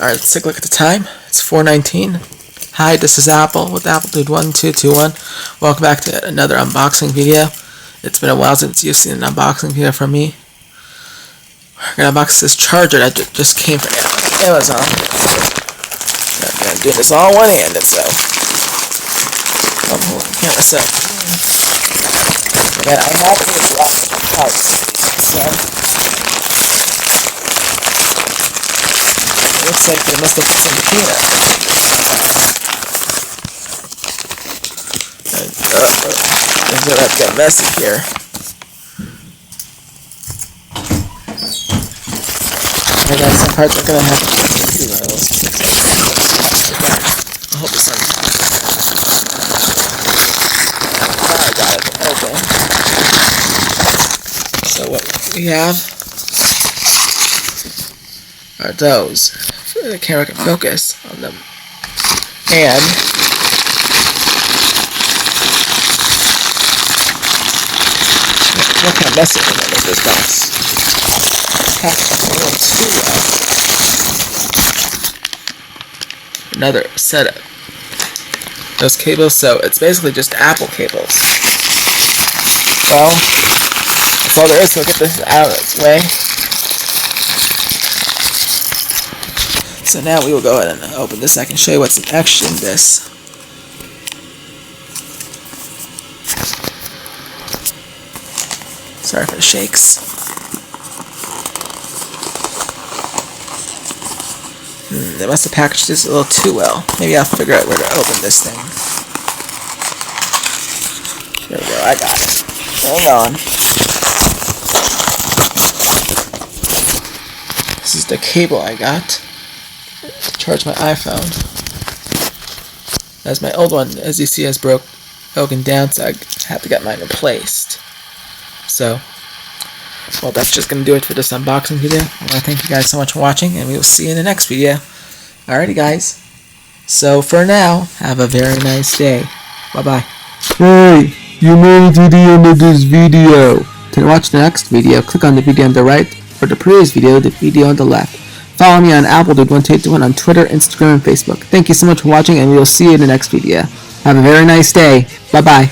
Alright, let's take a look at the time. It's 4:19. Hi, this is Apple with AppleDude1221. Welcome back to another unboxing video. It's been a while since you've seen an unboxing video from me. We're going to unbox this charger that just came from Amazon. I'm doing this all one-handed, so I'm holding the camera, so I have these lots of parts, so it looks like they must have put some peanuts in it. Things are like get messy here. I got some parts are gonna have to do those. I hope it's on. I got it. Okay. So what we have are those. The camera can focus on them. And what kind of mess is in this box? Packed a little too well. Another set of those cables, so it's basically just Apple cables. Well, that's all there is, so we'll get this out of its way. So now we will go ahead and open this. I can show you what's actually in this. Sorry for the shakes. They must have packaged this a little too well. Maybe I'll figure out where to open this thing. There we go, I got it. Hang on. This is the cable I got to charge my iPhone. As my old one, as you see, has broken down, so I have to get mine replaced. So, well, that's just going to do it for this unboxing video. I want to thank you guys so much for watching, and we will see you in the next video. Alrighty, guys. So, for now, have a very nice day. Bye-bye. Hey, you made it to the end of this video. To watch the next video, click on the video on the right, or the previous video, the video on the left. Follow me on AppleDude1221 on Twitter, Instagram, and Facebook. Thank you so much for watching, and we will see you in the next video. Have a very nice day. Bye-bye.